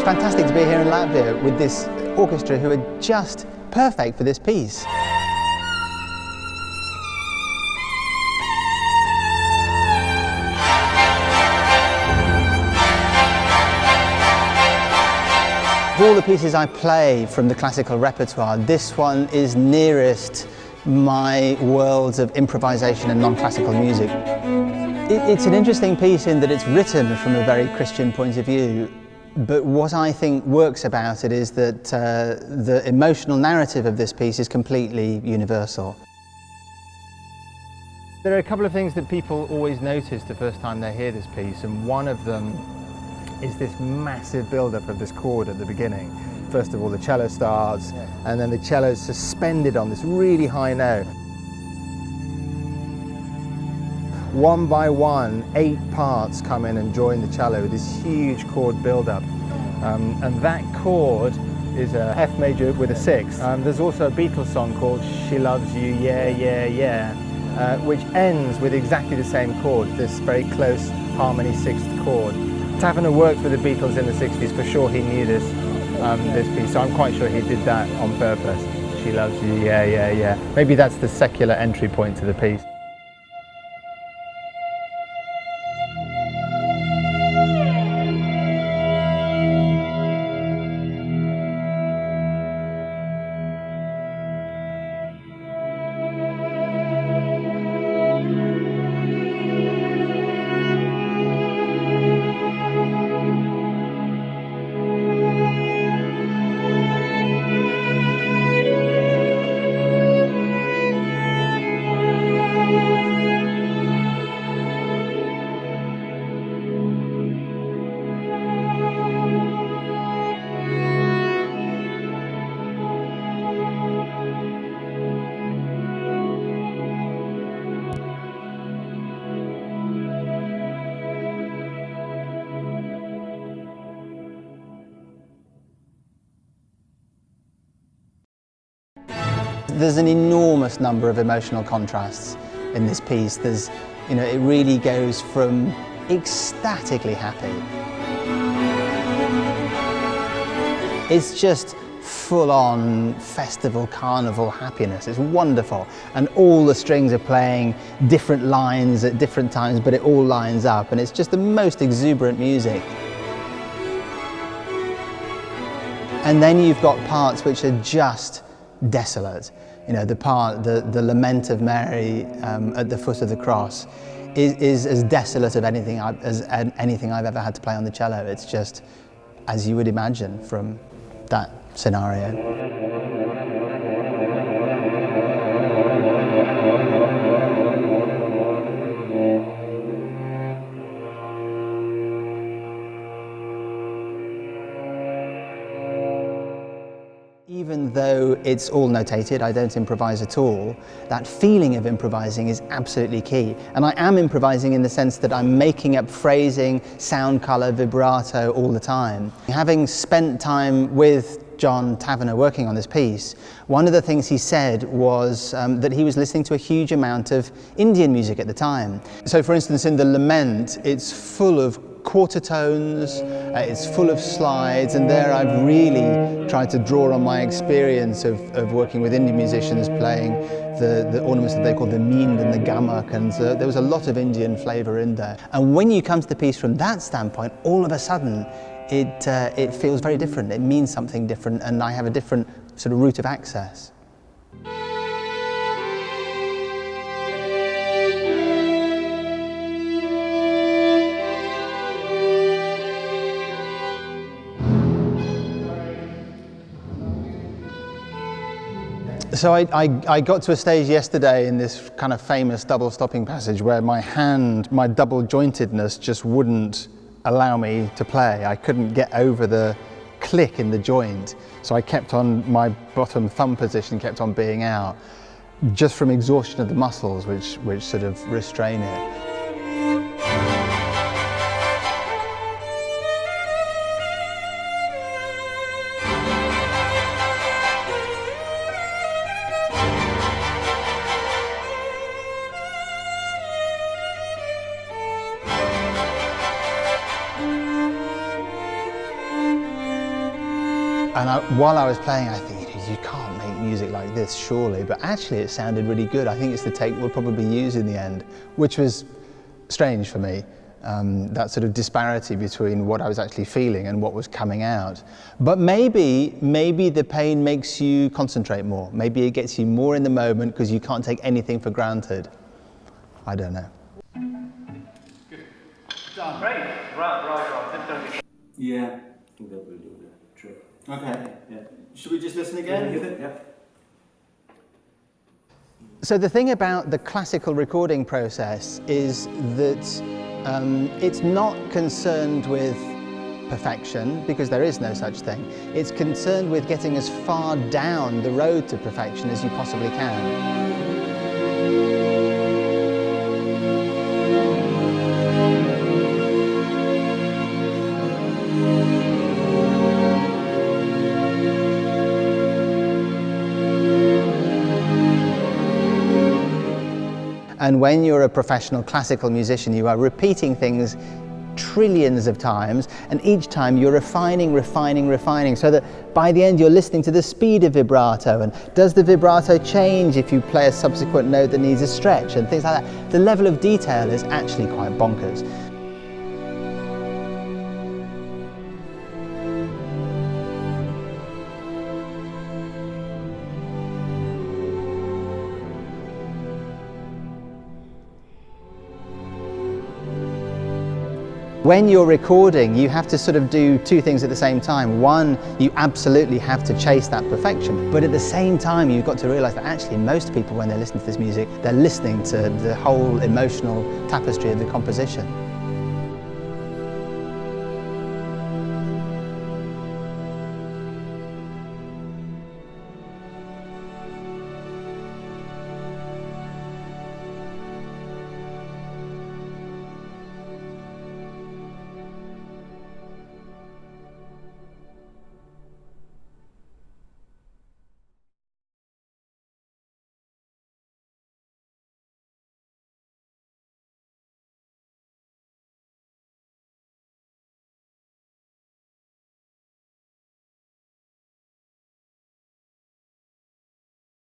was fantastic to be here in Latvia with this orchestra who are just perfect for this piece. Of all the pieces I play from the classical repertoire, this one is nearest my worlds of improvisation and non-classical music. It's an interesting piece in that it's written from a very Christian point of view, but what I think works about it is that the emotional narrative of this piece is completely universal. There are a couple of things that people always notice the first time they hear this piece, and one of them is this massive build-up of this chord at the beginning. First of all, the cello starts, and then the cello is suspended on this really high note. One by one, 8 parts come in and join the cello with this huge chord build-up. And that chord is a F major with a 6. There's also a Beatles song called She Loves You, Yeah, Yeah, Yeah, which ends with exactly the same chord, this very close harmony 6th chord. Taverner worked with the Beatles in the 60s, for sure he knew this piece, so I'm quite sure he did that on purpose. She loves you, yeah, yeah, yeah. Maybe that's the secular entry point to the piece. There's an enormous number of emotional contrasts in this piece. There's, it really goes from ecstatically happy. It's just full-on festival, carnival happiness. It's wonderful. And all the strings are playing different lines at different times, but it all lines up, and it's just the most exuberant music. And then you've got parts which are just desolate. The lament of Mary at the foot of the cross is as desolate as anything I've ever had to play on the cello. It's just as you would imagine from that scenario. Even though it's all notated, I don't improvise at all, that feeling of improvising is absolutely key. And I am improvising in the sense that I'm making up phrasing, sound colour, vibrato all the time. Having spent time with John Taverner working on this piece, one of the things he said was that he was listening to a huge amount of Indian music at the time. So for instance, in the lament, it's full of quarter tones, it's full of slides, and there I've really tried to draw on my experience of working with Indian musicians playing the ornaments that they call the meend and the gamak, and there was a lot of Indian flavour in there. And when you come to the piece from that standpoint, all of a sudden it feels very different, it means something different, and I have a different sort of route of access. So I got to a stage yesterday in this kind of famous double stopping passage where my double jointedness just wouldn't allow me to play. I couldn't get over the click in the joint, so I kept on, my bottom thumb position kept on being out, just from exhaustion of the muscles which sort of restrain it. And while I was playing, I think, you can't make music like this, surely. But actually, it sounded really good. I think it's the take we'll probably use in the end, which was strange for me. That sort of disparity between what I was actually feeling and what was coming out. But maybe the pain makes you concentrate more. Maybe it gets you more in the moment because you can't take anything for granted. I don't know. Good. Done. Great. Right. Yeah, I think that will do the trick. Okay. Yeah. Should we just listen again? Yeah. So the thing about the classical recording process is that it's not concerned with perfection, because there is no such thing. It's concerned with getting as far down the road to perfection as you possibly can. And when you're a professional classical musician, you are repeating things trillions of times, and each time you're refining, so that by the end you're listening to the speed of vibrato, and does the vibrato change if you play a subsequent note that needs a stretch, and things like that. The level of detail is actually quite bonkers. When you're recording, you have to sort of do two things at the same time. One, you absolutely have to chase that perfection, but at the same time you've got to realise that actually most people, when they listen to this music, they're listening to the whole emotional tapestry of the composition.